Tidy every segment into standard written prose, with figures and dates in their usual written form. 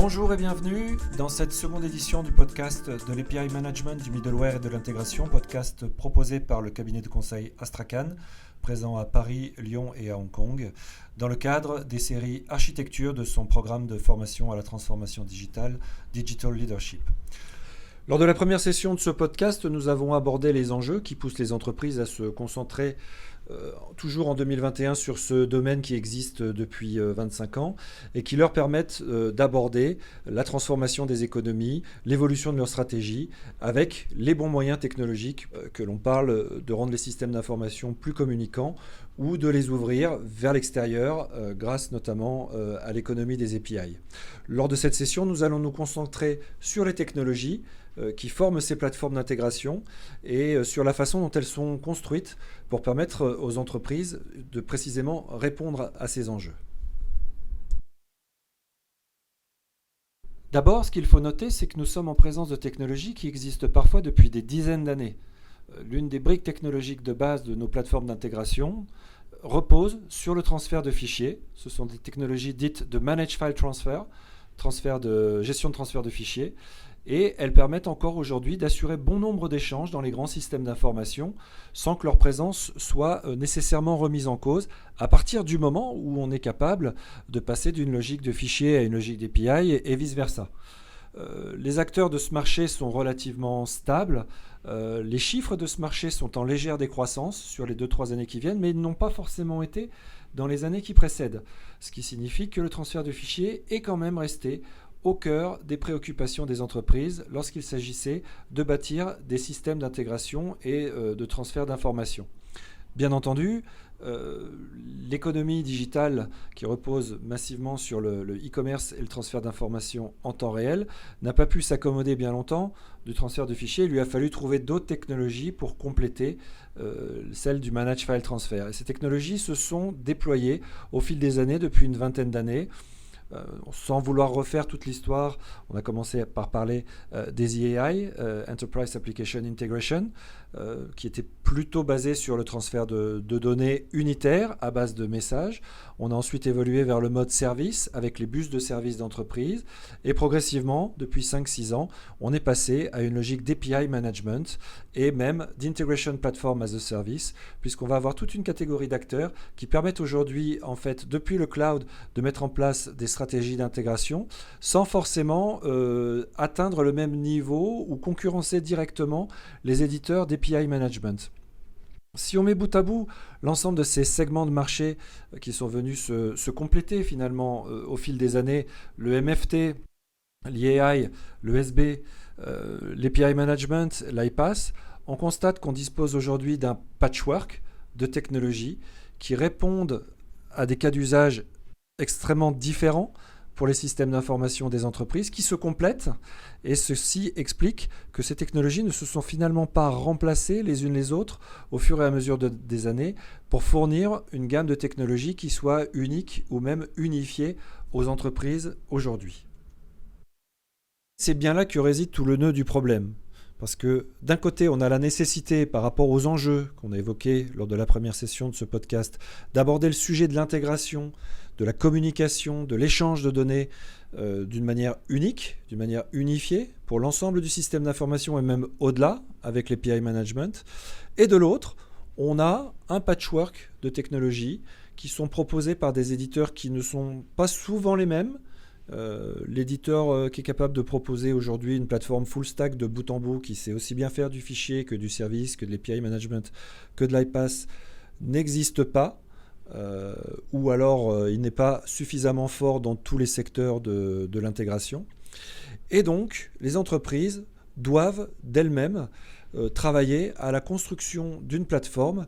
Bonjour et bienvenue dans cette seconde édition du podcast de l'API Management, du middleware et de l'intégration, podcast proposé par le cabinet de conseil Astrakhan, présent à Paris, Lyon et à Hong Kong, dans le cadre des séries Architecture de son programme de formation à la transformation digitale, Digital Leadership. Lors de la première session de ce podcast, nous avons abordé les enjeux qui poussent les entreprises à se concentrer toujours en 2021 sur ce domaine qui existe depuis 25 ans et qui leur permettent d'aborder la transformation des économies, l'évolution de leur stratégie avec les bons moyens technologiques que l'on parle de rendre les systèmes d'information plus communicants ou de les ouvrir vers l'extérieur grâce notamment à l'économie des API. Lors de cette session, nous allons nous concentrer sur les technologies qui forment ces plateformes d'intégration et sur la façon dont elles sont construites pour permettre aux entreprises de précisément répondre à ces enjeux. D'abord, ce qu'il faut noter, c'est que nous sommes en présence de technologies qui existent parfois depuis des dizaines d'années. L'une des briques technologiques de base de nos plateformes d'intégration repose sur le transfert de fichiers. Ce sont des technologies dites de Managed File Transfer, gestion de transfert de fichiers, et elles permettent encore aujourd'hui d'assurer bon nombre d'échanges dans les grands systèmes d'information sans que leur présence soit nécessairement remise en cause à partir du moment où on est capable de passer d'une logique de fichier à une logique d'API et vice-versa. Les acteurs de ce marché sont relativement stables. Les chiffres de ce marché sont en légère décroissance sur les 2-3 années qui viennent, mais ils n'ont pas forcément été dans les années qui précèdent. Ce qui signifie que le transfert de fichiers est quand même resté au cœur des préoccupations des entreprises lorsqu'il s'agissait de bâtir des systèmes d'intégration et de transfert d'informations. Bien entendu, l'économie digitale qui repose massivement sur le e-commerce et le transfert d'informations en temps réel n'a pas pu s'accommoder bien longtemps du transfert de fichiers. Il lui a fallu trouver d'autres technologies pour compléter celle du Managed File Transfer. Et ces technologies se sont déployées au fil des années, depuis une vingtaine d'années. Sans vouloir refaire toute l'histoire, on a commencé par parler des EAI, Enterprise Application Integration, qui était plutôt basé sur le transfert de données unitaires à base de messages. On a ensuite évolué vers le mode service avec les bus de service d'entreprise. Et progressivement, depuis 5-6 ans, on est passé à une logique d'API management et même d'Integration Platform as a Service, puisqu'on va avoir toute une catégorie d'acteurs qui permettent aujourd'hui, en fait, depuis le cloud, de mettre en place des stratégies d'intégration sans forcément atteindre le même niveau ou concurrencer directement les éditeurs d'API management. Si on met bout à bout l'ensemble de ces segments de marché qui sont venus se compléter finalement au fil des années, le MFT, l'EAI, le SB, l'API management, l'IPaaS, on constate qu'on dispose aujourd'hui d'un patchwork de technologies qui répondent à des cas d'usage extrêmement différents pour les systèmes d'information des entreprises qui se complètent, et ceci explique que ces technologies ne se sont finalement pas remplacées les unes les autres au fur et à mesure des années pour fournir une gamme de technologies qui soit unique ou même unifiée aux entreprises aujourd'hui. C'est bien là que réside tout le nœud du problème. Parce que d'un côté, on a la nécessité, par rapport aux enjeux qu'on a évoqués lors de la première session de ce podcast, d'aborder le sujet de l'intégration, de la communication, de l'échange de données d'une manière unique, d'une manière unifiée pour l'ensemble du système d'information et même au-delà avec l'API management. Et de l'autre, on a un patchwork de technologies qui sont proposées par des éditeurs qui ne sont pas souvent les mêmes. L'éditeur qui est capable de proposer aujourd'hui une plateforme full stack de bout en bout, qui sait aussi bien faire du fichier que du service, que de l'API management, que de l'IPaaS, n'existe pas, ou alors il n'est pas suffisamment fort dans tous les secteurs de l'intégration. Et donc, les entreprises doivent d'elles-mêmes travailler à la construction d'une plateforme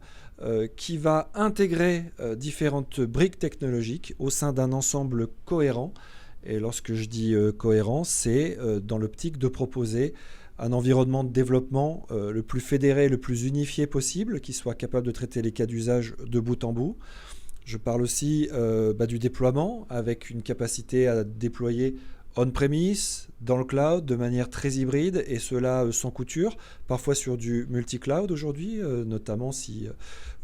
qui va intégrer différentes briques technologiques au sein d'un ensemble cohérent. Et lorsque je dis cohérent, c'est dans l'optique de proposer un environnement de développement le plus fédéré, le plus unifié possible, qui soit capable de traiter les cas d'usage de bout en bout. Je parle aussi du déploiement, avec une capacité à déployer on-premise, dans le cloud, de manière très hybride, et cela sans couture, parfois sur du multi-cloud aujourd'hui, notamment si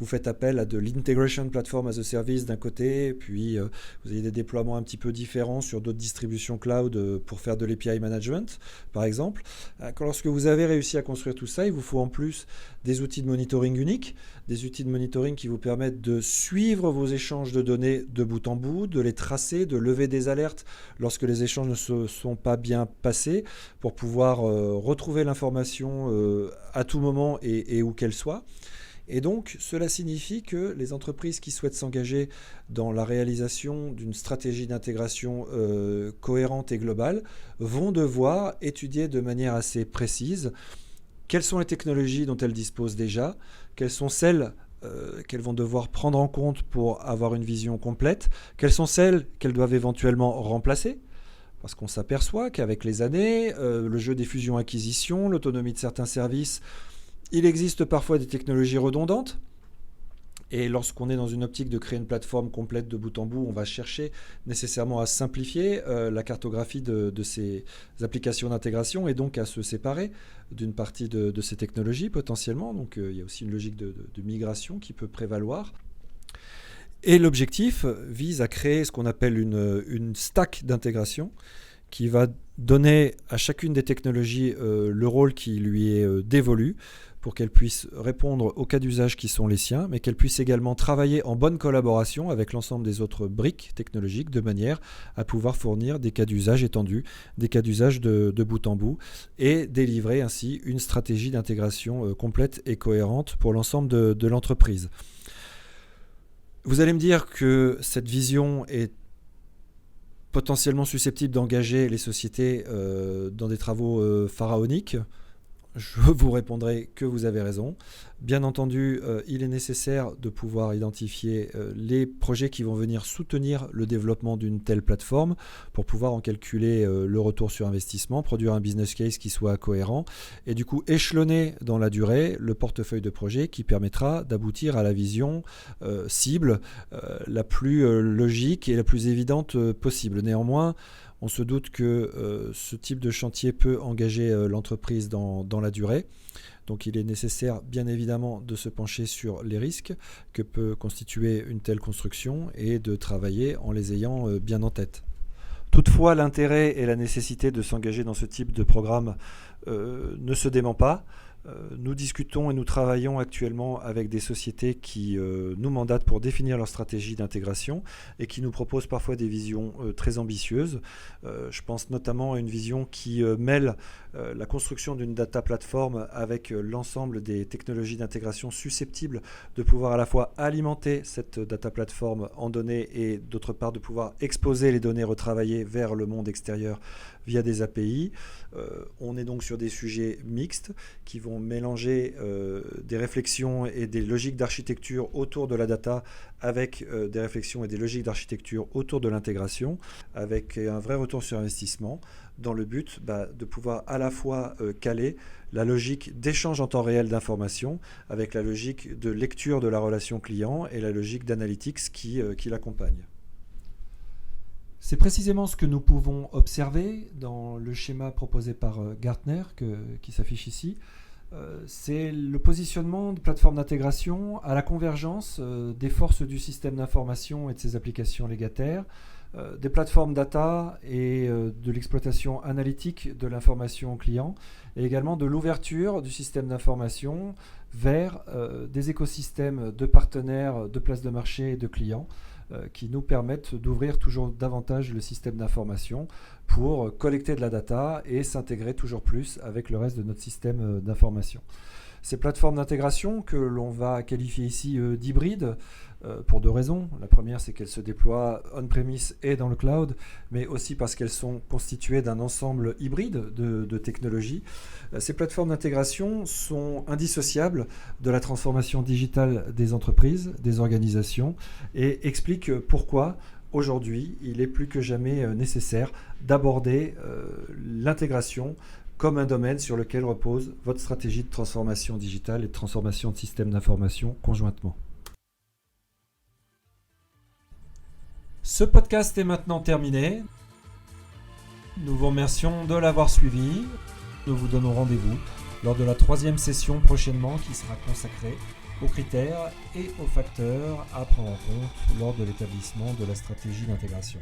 vous faites appel à de l'Integration Platform as a Service d'un côté, puis vous avez des déploiements un petit peu différents sur d'autres distributions cloud pour faire de l'API management, par exemple. Lorsque vous avez réussi à construire tout ça, il vous faut en plus des outils de monitoring uniques, des outils de monitoring qui vous permettent de suivre vos échanges de données de bout en bout, de les tracer, de lever des alertes lorsque les échanges ne se sont pas bien passés, pour pouvoir retrouver l'information à tout moment et où qu'elle soit. Et donc, cela signifie que les entreprises qui souhaitent s'engager dans la réalisation d'une stratégie d'intégration cohérente et globale vont devoir étudier de manière assez précise quelles sont les technologies dont elles disposent déjà, quelles sont celles qu'elles vont devoir prendre en compte pour avoir une vision complète, quelles sont celles qu'elles doivent éventuellement remplacer. Parce qu'on s'aperçoit qu'avec les années, le jeu des fusions-acquisitions, l'autonomie de certains services, il existe parfois des technologies redondantes. Et lorsqu'on est dans une optique de créer une plateforme complète de bout en bout, on va chercher nécessairement à simplifier la cartographie de ces applications d'intégration et donc à se séparer d'une partie de ces technologies potentiellement. Donc il y a aussi une logique de migration qui peut prévaloir. Et l'objectif vise à créer ce qu'on appelle une stack d'intégration qui va donner à chacune des technologies le rôle qui lui est dévolu pour qu'elle puisse répondre aux cas d'usage qui sont les siens, mais qu'elle puisse également travailler en bonne collaboration avec l'ensemble des autres briques technologiques de manière à pouvoir fournir des cas d'usage étendus, des cas d'usage de bout en bout et délivrer ainsi une stratégie d'intégration complète et cohérente pour l'ensemble de l'entreprise. Vous allez me dire que cette vision est potentiellement susceptible d'engager les sociétés dans des travaux pharaoniques. Je vous répondrai que vous avez raison. Bien entendu, il est nécessaire de pouvoir identifier les projets qui vont venir soutenir le développement d'une telle plateforme pour pouvoir en calculer le retour sur investissement, produire un business case qui soit cohérent et du coup échelonner dans la durée le portefeuille de projets qui permettra d'aboutir à la vision cible la plus logique et la plus évidente possible. Néanmoins, on se doute que ce type de chantier peut engager l'entreprise dans la durée. Donc il est nécessaire bien évidemment de se pencher sur les risques que peut constituer une telle construction et de travailler en les ayant bien en tête. Toutefois, l'intérêt et la nécessité de s'engager dans ce type de programme ne se dément pas. Nous discutons et nous travaillons actuellement avec des sociétés qui nous mandatent pour définir leur stratégie d'intégration et qui nous proposent parfois des visions très ambitieuses. Je pense notamment à une vision qui mêle la construction d'une data platform avec l'ensemble des technologies d'intégration susceptibles de pouvoir à la fois alimenter cette data platform en données et d'autre part de pouvoir exposer les données retravaillées vers le monde extérieur via des API. On est donc sur des sujets mixtes qui vont mélanger des réflexions et des logiques d'architecture autour de la data avec des réflexions et des logiques d'architecture autour de l'intégration, avec un vrai retour sur investissement, dans le but de pouvoir à la fois caler la logique d'échange en temps réel d'informations avec la logique de lecture de la relation client et la logique d'analytics qui l'accompagne. C'est précisément ce que nous pouvons observer dans le schéma proposé par Gartner qui s'affiche ici. C'est le positionnement de plateformes d'intégration à la convergence des forces du système d'information et de ses applications légataires, des plateformes data et de l'exploitation analytique de l'information client, et également de l'ouverture du système d'information vers des écosystèmes de partenaires, de places de marché et de clients qui nous permettent d'ouvrir toujours davantage le système d'information pour collecter de la data et s'intégrer toujours plus avec le reste de notre système d'information. Ces plateformes d'intégration que l'on va qualifier ici d'hybrides pour deux raisons. La première, c'est qu'elles se déploient on-premise et dans le cloud, mais aussi parce qu'elles sont constituées d'un ensemble hybride de technologies. Ces plateformes d'intégration sont indissociables de la transformation digitale des entreprises, des organisations, et expliquent pourquoi aujourd'hui, il est plus que jamais nécessaire d'aborder l'intégration comme un domaine sur lequel repose votre stratégie de transformation digitale et de transformation de systèmes d'information conjointement. Ce podcast est maintenant terminé. Nous vous remercions de l'avoir suivi. Nous vous donnons rendez-vous lors de la 3e session prochainement qui sera consacrée aux critères et aux facteurs à prendre en compte lors de l'établissement de la stratégie d'intégration.